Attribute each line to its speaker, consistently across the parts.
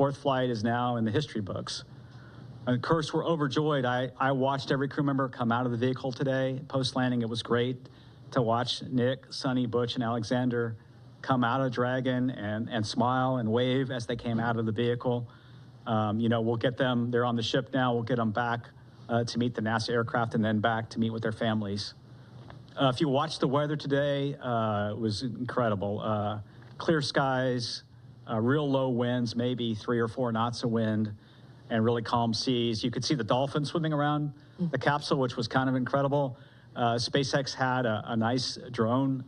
Speaker 1: fourth flight is now in the history books. Of course, we're overjoyed. I watched every crew member come out of the vehicle today. Post-landing, it was great to watch Nick, Suni, Butch, and Alexander come out of Dragon and smile and wave as they came out of the vehicle. We'll get them, they're on the ship now, we'll get them back to meet the NASA aircraft and then back to meet with their families. If you watched the weather today, it was incredible. Clear skies, real low winds, maybe 3 or 4 knots of wind, and really calm seas. You could see the dolphins swimming around the capsule, which was kind of incredible. SpaceX had a nice drone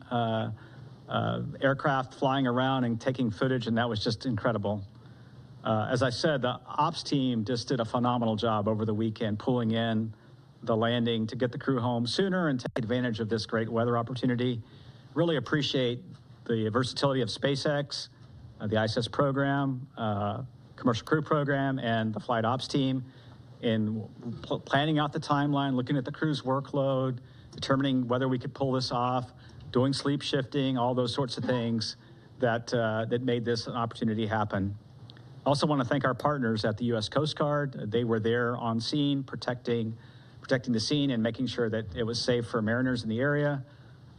Speaker 1: aircraft flying around and taking footage, and that was just incredible. As I said, the ops team just did a phenomenal job over the weekend, pulling in the landing to get the crew home sooner and take advantage of this great weather opportunity. Really appreciate the versatility of SpaceX, the ISS program, commercial crew program, and the flight ops team in planning out the timeline, looking at the crew's workload, determining whether we could pull this off, doing sleep shifting, all those sorts of things that made this an opportunity happen. I also want to thank our partners at the U.S. Coast Guard. They were there on scene, protecting the scene and making sure that it was safe for mariners in the area.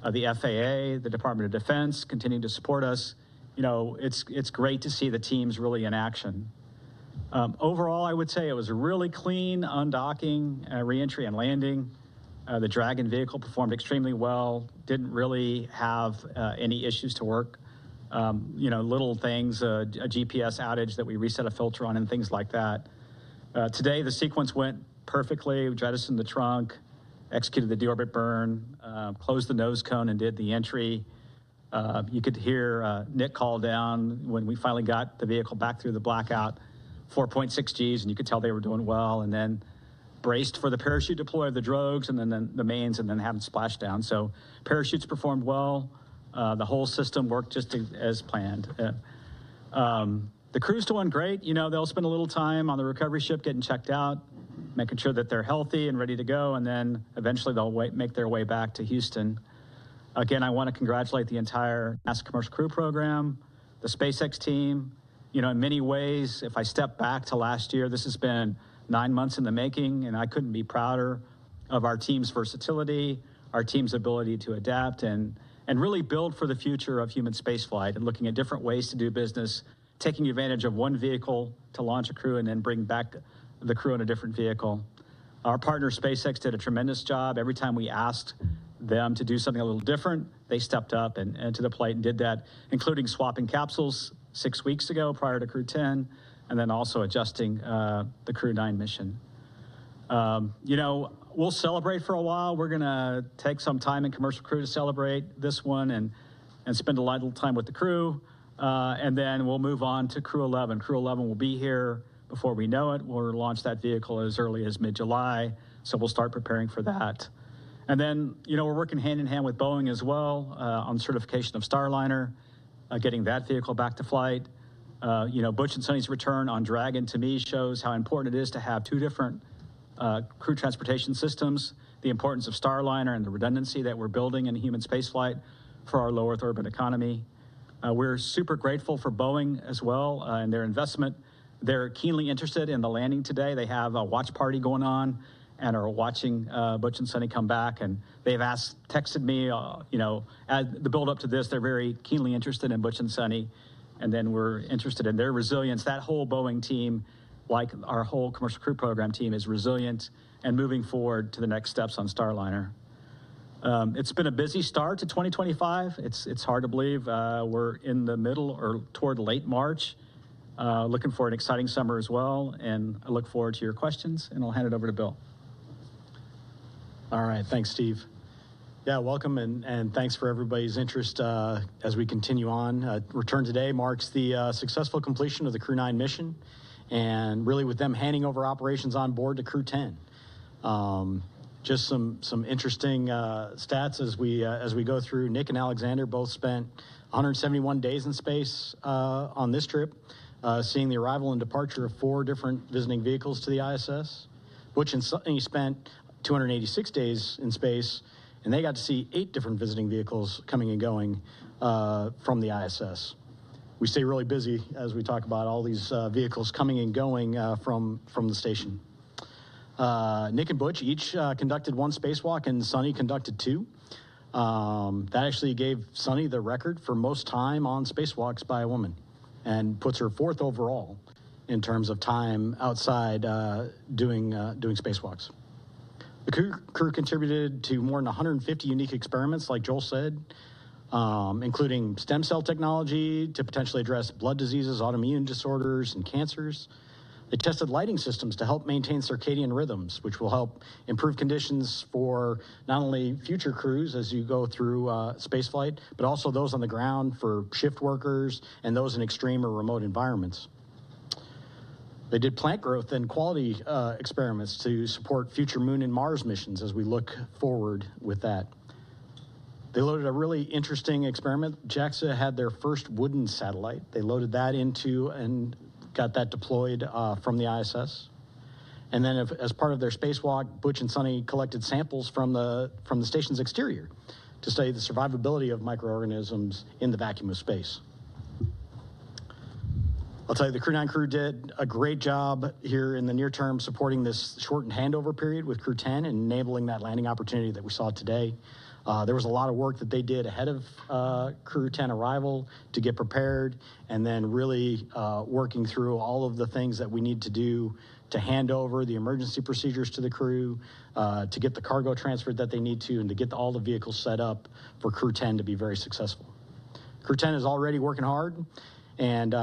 Speaker 1: The FAA, the Department of Defense, continue to support us. It's great to see the teams really in action. Overall, I would say it was a really clean undocking, reentry, and landing. The Dragon vehicle performed extremely well, didn't really have any issues to work. Little things, a GPS outage that we reset a filter on and things like that. Today, the sequence went perfectly. We jettisoned the trunk, executed the deorbit burn, closed the nose cone and did the entry. You could hear Nick call down when we finally got the vehicle back through the blackout, 4.6 Gs, and you could tell they were doing well, and then braced for the parachute deploy of the drogues and then the mains and then having splashdown. So parachutes performed well. The whole system worked just as planned. The crew's doing great. They'll spend a little time on the recovery ship getting checked out, making sure that they're healthy and ready to go, and then eventually they'll make their way back to Houston. Again, I want to congratulate the entire NASA Commercial Crew Program, the SpaceX team. In many ways, if I step back to last year, this has been 9 months in the making, and I couldn't be prouder of our team's versatility, our team's ability to adapt and really build for the future of human spaceflight and looking at different ways to do business, taking advantage of one vehicle to launch a crew and then bring back the crew in a different vehicle. Our partner SpaceX did a tremendous job. Every time we asked them to do something a little different, they stepped up and to the plate and did that, including swapping capsules 6 weeks ago prior to Crew 10, and then also adjusting the Crew 9 mission. We'll celebrate for a while. We're gonna take some time in Commercial Crew to celebrate this one and spend a lot of time with the crew, and then we'll move on to Crew 11. Crew 11 will be here before we know it. We'll launch that vehicle as early as mid-July, so we'll start preparing for that. And then, we're working hand in hand with Boeing as well on certification of Starliner, getting that vehicle back to flight. Butch and Suni's return on Dragon, to me, shows how important it is to have 2 different crew transportation systems, the importance of Starliner and the redundancy that we're building in human spaceflight for our low Earth orbit economy. We're super grateful for Boeing as well and their investment. They're keenly interested in the landing today. They have a watch party going on and are watching Butch and Suni come back. And they've texted me, as the build up to this, they're very keenly interested in Butch and Suni. And then we're interested in their resilience. That whole Boeing team, like our whole Commercial Crew Program team, is resilient and moving forward to the next steps on Starliner. It's been a busy start to 2025. It's hard to believe we're in the middle or toward late March. Looking for an exciting summer as well, and I look forward to your questions, and I'll hand it over to Bill.
Speaker 2: All right, thanks, Steve. Yeah, welcome, and thanks for everybody's interest as we continue on. Return today marks the successful completion of the Crew 9 mission, and really with them handing over operations on board to Crew 10. Just some interesting stats as we go through. Nick and Alexander both spent 171 days in space on this trip, seeing the arrival and departure of 4 different visiting vehicles to the ISS. Butch and Suni spent 286 days in space, and they got to see 8 different visiting vehicles coming and going from the ISS. we stay really busy as we talk about all these vehicles coming and going from the station. Nick and Butch each conducted one spacewalk, and Suni conducted two. That actually gave Suni the record for most time on spacewalks by a woman, and puts her fourth overall in terms of time outside doing spacewalks. The crew contributed to more than 150 unique experiments, like Joel said, including stem cell technology to potentially address blood diseases, autoimmune disorders, and cancers. They tested lighting systems to help maintain circadian rhythms, which will help improve conditions for not only future crews as you go through spaceflight, but also those on the ground for shift workers and those in extreme or remote environments. They did plant growth and quality experiments to support future Moon and Mars missions as we look forward with that. They loaded a really interesting experiment. JAXA had their first wooden satellite. They loaded that into and got that deployed from the ISS. And then as part of their spacewalk, Butch and Suni collected samples from the station's exterior to study the survivability of microorganisms in the vacuum of space. I'll tell you, the Crew 9 crew did a great job here in the near term supporting this shortened handover period with Crew 10 and enabling that landing opportunity that we saw today. There was a lot of work that they did ahead of Crew 10 arrival to get prepared, and then really working through all of the things that we need to do to hand over the emergency procedures to the crew, to get the cargo transferred that they need to, and to get all the vehicles set up for Crew 10 to be very successful. Crew 10 is already working hard, and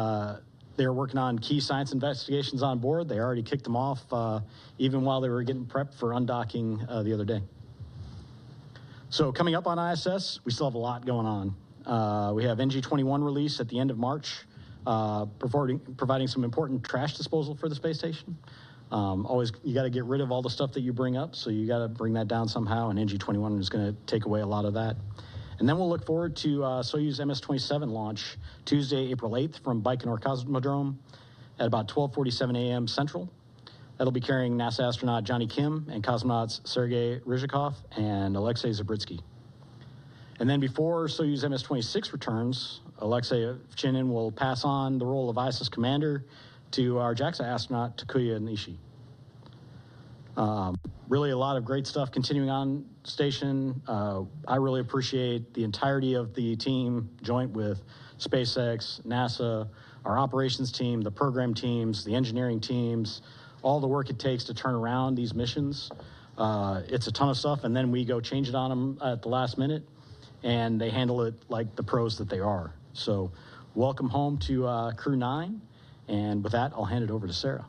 Speaker 2: they're working on key science investigations on board. They already kicked them off even while they were getting prepped for undocking the other day. So coming up on ISS, we still have a lot going on. We have NG-21 release at the end of March, providing some important trash disposal for the space station. Always, you got to get rid of all the stuff that you bring up, so you got to bring that down somehow, and NG-21 is going to take away a lot of that. And then we'll look forward to Soyuz MS-27 launch Tuesday, April 8th from Baikonur Cosmodrome at about 12:47 a.m. Central. That'll be carrying NASA astronaut Johnny Kim and cosmonauts Sergei Ryzhikov and Alexei Zabritsky. And then before Soyuz MS-26 returns, Alexei Ovchinin will pass on the role of ISS commander to our JAXA astronaut Takuya Nishi. Really a lot of great stuff continuing on station. I really appreciate the entirety of the team, joint with SpaceX, NASA, our operations team, the program teams, the engineering teams, all the work it takes to turn around these missions. It's a ton of stuff, and then we go change it on them at the last minute, and they handle it like the pros that they are. So welcome home to Crew 9, and with that, I'll hand it over to Sarah.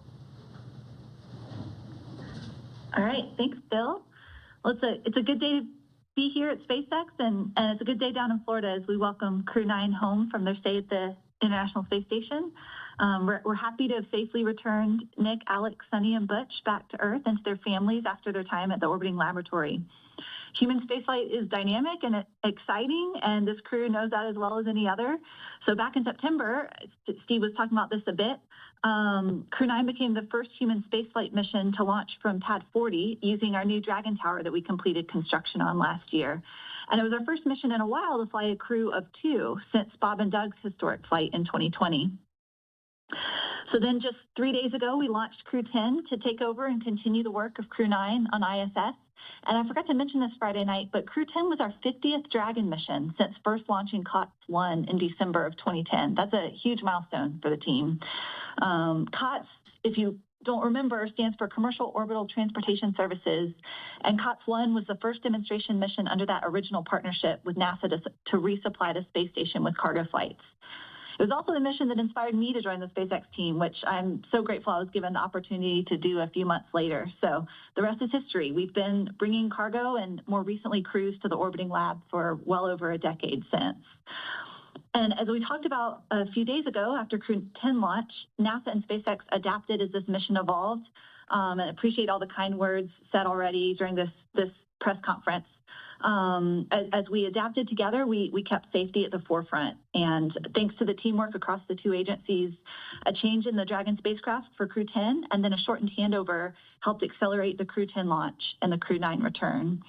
Speaker 3: All right, thanks, Bill. Well, it's a good day to be here at SpaceX, and it's a good day down in Florida as we welcome Crew 9 home from their stay at the International Space Station. We're happy to have safely returned Nick, Alex, Suni, and Butch back to Earth and to their families after their time at the orbiting laboratory. Human spaceflight is dynamic and exciting, and this crew knows that as well as any other. So back in September, Steve was talking about this a bit, Crew 9 became the first human spaceflight mission to launch from Pad 40 using our new Dragon Tower that we completed construction on last year. And it was our first mission in a while to fly a crew of 2 since Bob and Doug's historic flight in 2020. So then just 3 days ago, we launched Crew 10 to take over and continue the work of Crew 9 on ISS. And I forgot to mention this Friday night, but Crew 10 was our 50th Dragon mission since first launching COTS 1 in December of 2010. That's a huge milestone for the team. COTS, if you don't remember, stands for Commercial Orbital Transportation Services. And COTS 1 was the first demonstration mission under that original partnership with NASA to resupply the space station with cargo flights. It was also the mission that inspired me to join the SpaceX team, which I'm so grateful I was given the opportunity to do a few months later. So the rest is history. We've been bringing cargo and more recently crews to the orbiting lab for well over a decade since. And as we talked about a few days ago after Crew 10 launch, NASA and SpaceX adapted as this mission evolved. And I appreciate all the kind words said already during this press conference. As we adapted together, we kept safety at the forefront. And thanks to the teamwork across the 2 agencies, a change in the Dragon spacecraft for Crew 10 and then a shortened handover helped accelerate the Crew 10 launch and the Crew 9 return.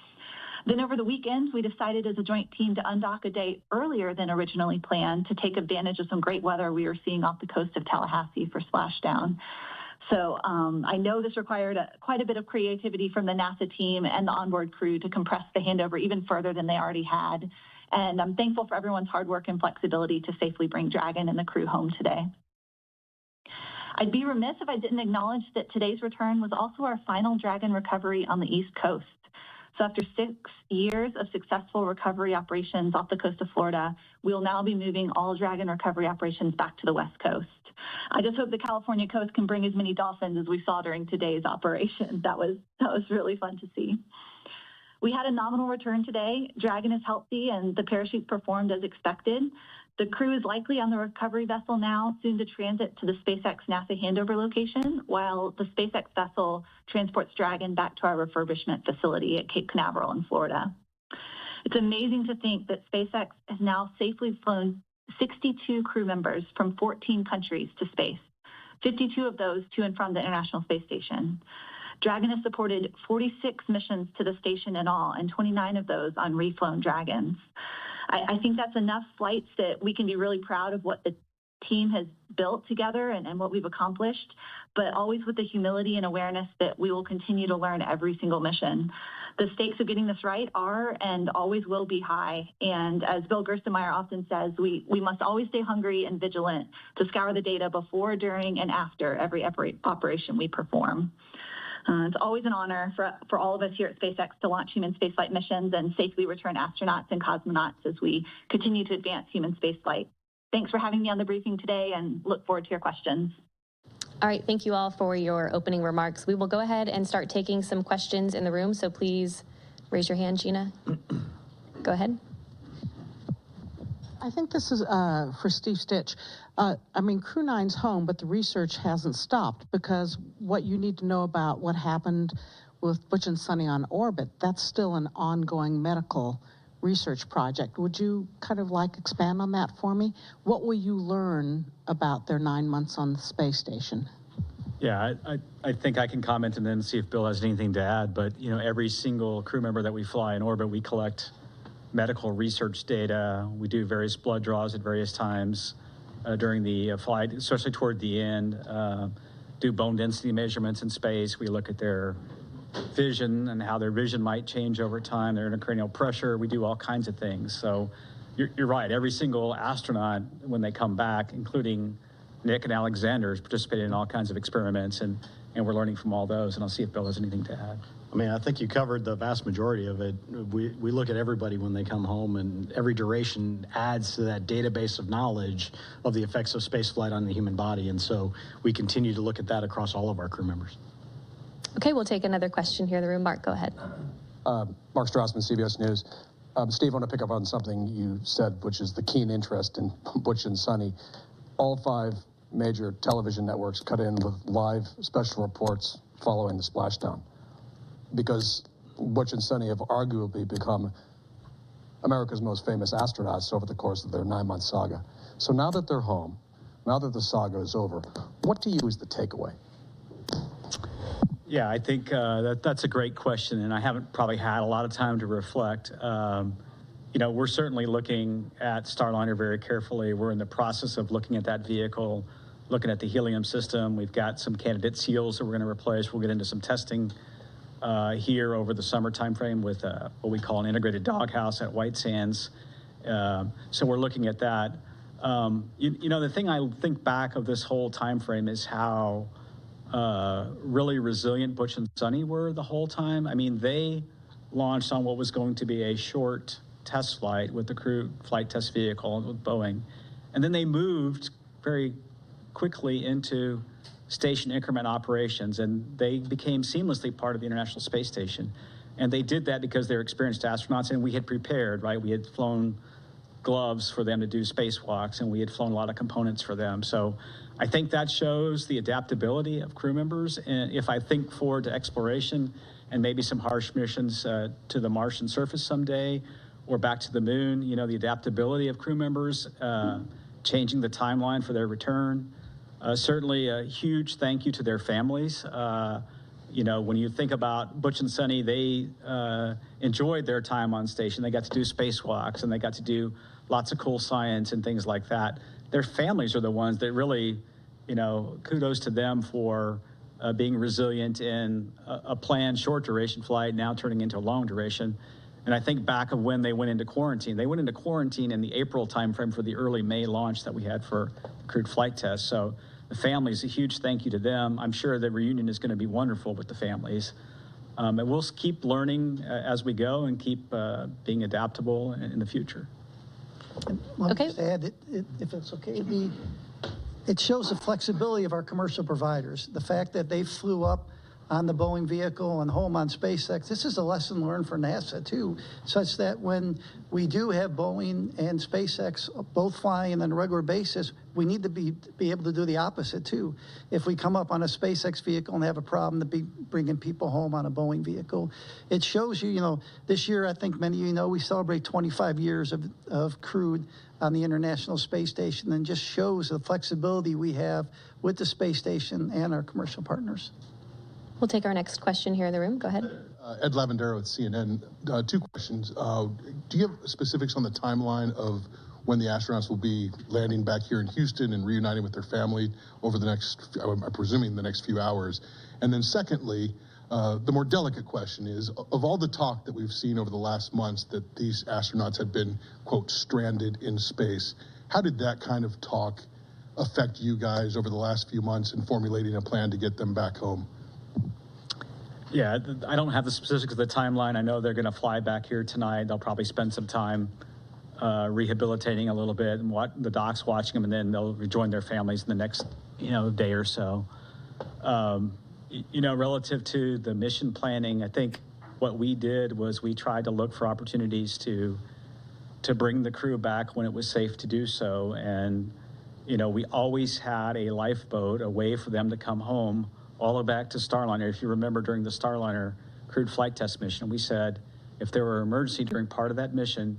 Speaker 3: Then over the weekend, we decided as a joint team to undock a day earlier than originally planned to take advantage of some great weather we were seeing off the coast of Tallahassee for splashdown. So I know this required quite a bit of creativity from the NASA team and the onboard crew to compress the handover even further than they already had. And I'm thankful for everyone's hard work and flexibility to safely bring Dragon and the crew home today. I'd be remiss if I didn't acknowledge that today's return was also our final Dragon recovery on the East Coast. So after 6 years of successful recovery operations off the coast of Florida, we'll now be moving all Dragon recovery operations back to the West Coast. I just hope the California coast can bring as many dolphins as we saw during today's operation. That was really fun to see. We had a nominal return today. Dragon is healthy and the parachute performed as expected. The crew is likely on the recovery vessel now, soon to transit to the SpaceX NASA handover location, while the SpaceX vessel transports Dragon back to our refurbishment facility at Cape Canaveral in Florida. It's amazing to think that SpaceX has now safely flown 62 crew members from 14 countries to space, 52 of those to and from the International Space Station. Dragon has supported 46 missions to the station in all, and 29 of those on reflown Dragons. I think that's enough flights that we can be really proud of what the team has built together and what we've accomplished, but always with the humility and awareness that we will continue to learn every single mission. The stakes of getting this right are and always will be high. And as Bill Gerstenmaier often says, we must always stay hungry and vigilant to scour the data before, during, and after every operation we perform. It's always an honor for all of us here at SpaceX to launch human spaceflight missions and safely return astronauts and cosmonauts as we continue to advance human spaceflight. Thanks for having me on the briefing today and look forward to your questions.
Speaker 4: All right, thank you all for your opening remarks. We will go ahead and start taking some questions in the room, so please raise your hand, Gina. Go ahead.
Speaker 5: I think this is for Steve Stitch. I mean, Crew 9's home, but the research hasn't stopped, because what you need to know about what happened with Butch and Suni on orbit, that's still an ongoing medical research project. Would you kind of expand on that for me? What will you learn about their 9 months on the space station?
Speaker 1: Yeah, I think I can comment and then see if Bill has anything to add. But, you know, every single crew member that we fly in orbit, we collect medical research data. We do various blood draws at various times during the flight, especially toward the end. Do bone density measurements in space. We look at their vision and how their vision might change over time, their intracranial pressure. We do all kinds of things. So you're right. Every single astronaut, when they come back, including Nick and Alexander, is participating in all kinds of experiments, and we're learning from all those. And I'll see if Bill has anything to add.
Speaker 2: I mean, I think you covered the vast majority of it. We look at everybody when they come home, and every duration adds to that database of knowledge of the effects of spaceflight on the human body. And so we continue to look at that across all of our crew members.
Speaker 4: Okay, we'll take another question here in the room. Mark, go ahead.
Speaker 6: Mark Strassman, CBS News. Steve, I want to pick up on something you said, which is the keen interest in Butch and Suni. All 5 major television networks cut in with live special reports following the splashdown, because Butch and Suni have arguably become America's most famous astronauts over the course of their 9-month saga. So now that they're home, now that the saga is over, what to you is the takeaway?
Speaker 1: Yeah, I think that's a great question, and I haven't probably had a lot of time to reflect. You know, we're certainly looking at Starliner very carefully. We're in the process of looking at that vehicle, looking at the helium system. We've got some candidate seals that we're going to replace. We'll get into some testing here over the summer timeframe with what we call an integrated doghouse at White Sands. So we're looking at that. You know, the thing I think back of this whole timeframe is how really resilient Butch and Suni were the whole time. I mean, they launched on what was going to be a short test flight with the crew flight test vehicle with Boeing. And then they moved very quickly into station increment operations, and they became seamlessly part of the International Space Station. And they did that because they're experienced astronauts, and we had prepared, right? We had flown gloves for them to do spacewalks, and we had flown a lot of components for them. So I think that shows the adaptability of crew members. And if I think forward to exploration and maybe some harsh missions to the Martian surface someday, or back to the moon, you know, the adaptability of crew members, changing the timeline for their return. Certainly a huge thank you to their families. when you think about Butch and Suni, they enjoyed their time on station. They got to do spacewalks and they got to do lots of cool science and things like that. Their families are the ones that really, kudos to them for being resilient in a planned short duration flight now turning into a long duration. And I think back of when they went into quarantine. They went into quarantine in the April timeframe for the early May launch that we had for crewed flight tests. So the families, a huge thank you to them. I'm sure the reunion is going to be wonderful with the families. And we'll keep learning as we go and keep being adaptable in the future.
Speaker 7: And let me just add, if it's okay, it shows the flexibility of our commercial providers. The fact that they flew up on the Boeing vehicle and home on SpaceX, this is a lesson learned for NASA too, such that when we do have Boeing and SpaceX both flying on a regular basis, we need to be able to do the opposite too. If we come up on a SpaceX vehicle and have a problem, to be bringing people home on a Boeing vehicle. It shows you, this year, I think many of you know, we celebrate 25 years of crewed on the International Space Station, and just shows the flexibility we have with the space station and our commercial partners.
Speaker 4: We'll take our next question here in the room. Go ahead.
Speaker 8: Ed Lavandero with CNN. Two questions. Do you have specifics on the timeline of when the astronauts will be landing back here in Houston and reuniting with their family over the next, I'm presuming the next few hours? And then secondly, the more delicate question is, of all the talk that we've seen over the last months that these astronauts have been, quote, stranded in space, how did that kind of talk affect you guys over the last few months in formulating a plan to get them back home?
Speaker 1: Yeah, I don't have the specifics of the timeline. I know they're going to fly back here tonight. They'll probably spend some time rehabilitating a little bit, and the doc's watching them, and then they'll rejoin their families in the next, day or so. Relative to the mission planning, I think what we did was we tried to look for opportunities to bring the crew back when it was safe to do so. And, we always had a lifeboat, a way for them to come home all the way back to Starliner. If you remember during the Starliner crewed flight test mission, we said if there were an emergency during part of that mission,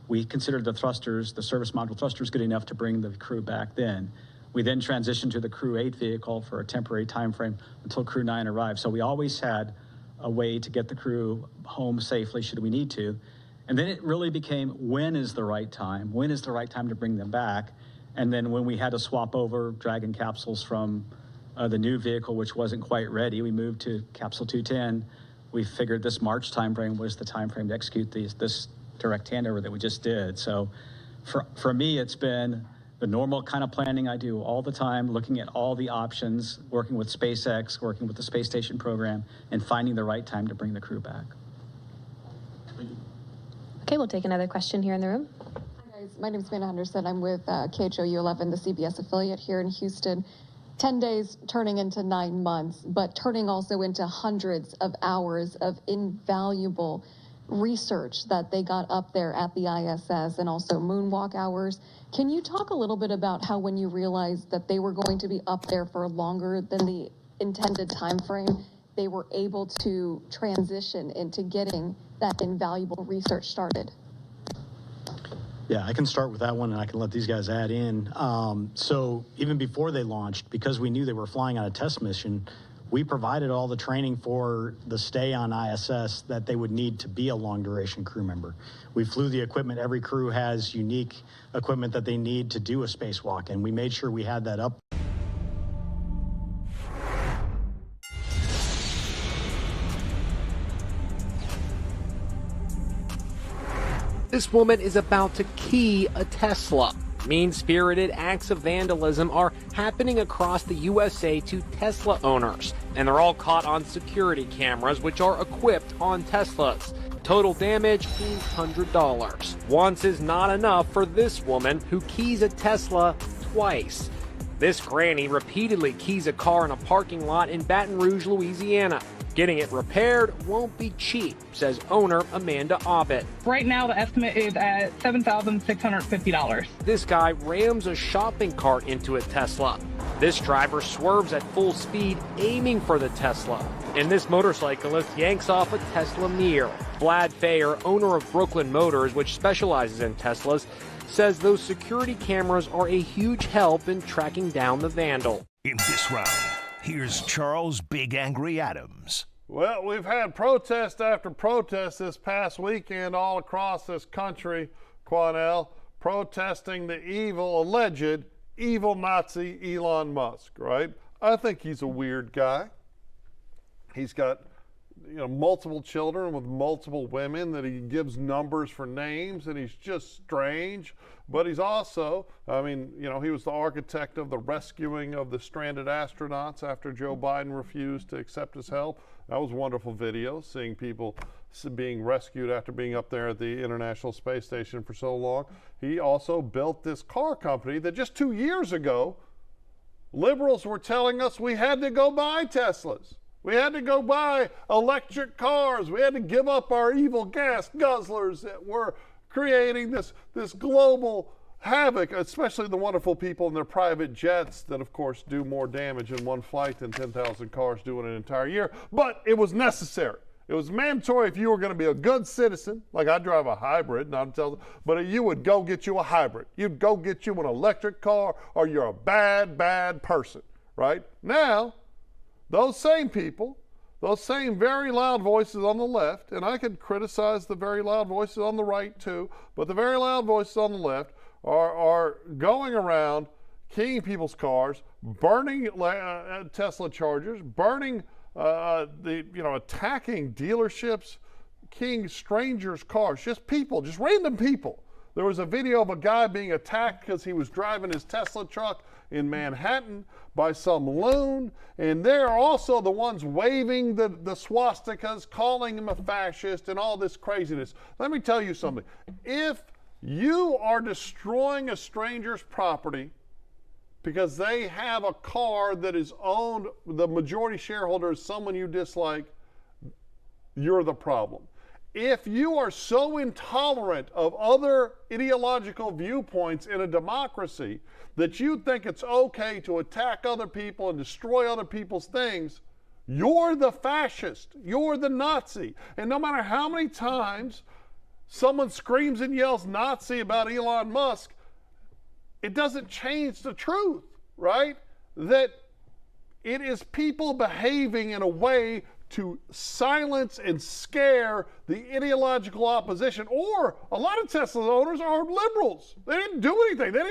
Speaker 1: we considered the thrusters, the service module thrusters, good enough to bring the crew back then. We then transitioned to the Crew 8 vehicle for a temporary time frame until Crew 9 arrived. So we always had a way to get the crew home safely should we need to. And then it really became, when is the right time? When is the right time to bring them back? And then when we had to swap over Dragon capsules from the new vehicle, which wasn't quite ready, we moved to Capsule 210. We figured this March timeframe was the timeframe to execute this direct handover that we just did. So for me, it's been the normal kind of planning I do all the time, looking at all the options, working with SpaceX, working with the space station program, and finding the right time to bring the crew back.
Speaker 4: Okay, we'll take another question here in the room.
Speaker 9: Hi guys, my name is Amanda Henderson. I'm with KHOU 11, the CBS affiliate here in Houston. 10 days turning into 9 months, but turning also into hundreds of hours of invaluable research that they got up there at the ISS, and also moonwalk hours. Can you talk a little bit about how, when you realized that they were going to be up there for longer than the intended time frame, they were able to transition into getting that invaluable research started?
Speaker 2: Yeah, I can start with that one, and I can let these guys add in. So even before they launched, because we knew they were flying on a test mission, we provided all the training for the stay on ISS that they would need to be a long-duration crew member. We flew the equipment. Every crew has unique equipment that they need to do a spacewalk, and we made sure we had that up.
Speaker 10: This woman is about to key a Tesla. Mean-spirited acts of vandalism are happening across the USA to Tesla owners, and they're all caught on security cameras, which are equipped on Teslas. Total damage, $100. Once is not enough for this woman, who keys a Tesla twice. This granny repeatedly keys a car in a parking lot in Baton Rouge, Louisiana. Getting it repaired won't be cheap, says owner Amanda Obbett.
Speaker 11: Right now, the estimate is at $7,650.
Speaker 10: This guy rams a shopping cart into a Tesla. This driver swerves at full speed, aiming for the Tesla. And this motorcyclist yanks off a Tesla mirror. Vlad Fayer, owner of Brooklyn Motors, which specializes in Teslas, says those security cameras are a huge help in tracking down the vandal.
Speaker 12: In this round, Here's Charles Big Angry Adams.
Speaker 13: Well, we've had protest after protest this past weekend all across this country, Quanell, protesting the alleged evil Nazi Elon Musk, right? I think he's a weird guy. He's got, multiple children with multiple women that he gives numbers for names, and he's just strange. But he's also, he was the architect of the rescuing of the stranded astronauts after Joe Biden refused to accept his help. That was a wonderful video, seeing people being rescued after being up there at the International Space Station for so long. He also built this car company that just 2 years ago, liberals were telling us we had to go buy Teslas. We had to go buy electric cars. We had to give up our evil gas guzzlers that were creating this global havoc, especially the wonderful people in their private jets that, of course, do more damage in one flight than 10,000 cars do in an entire year. But it was necessary. It was mandatory if you were going to be a good citizen, like I drive a hybrid, but you would go get you a hybrid. You'd go get you an electric car, or you're a bad, bad person, right? Now, those same people, those same very loud voices on the left, and I could criticize the very loud voices on the right too, but the very loud voices on the left are going around keying people's cars, burning Tesla chargers, burning attacking dealerships, keying strangers' cars, just random people. There was a video of a guy being attacked because he was driving his Tesla truck in Manhattan by some loon, and they're also the ones waving the swastikas, calling him a fascist and all this craziness. Let me tell you something. If you are destroying a stranger's property because they have a car that is owned, the majority shareholder is someone you dislike, you're the problem. If you are so intolerant of other ideological viewpoints in a democracy that you think it's okay to attack other people and destroy other people's things, you're the fascist, you're the Nazi. And no matter how many times someone screams and yells Nazi about Elon Musk, it doesn't change the truth, right? That it is people behaving in a way to silence and scare the ideological opposition. Or a lot of Tesla owners are liberals. They didn't do anything. They didn't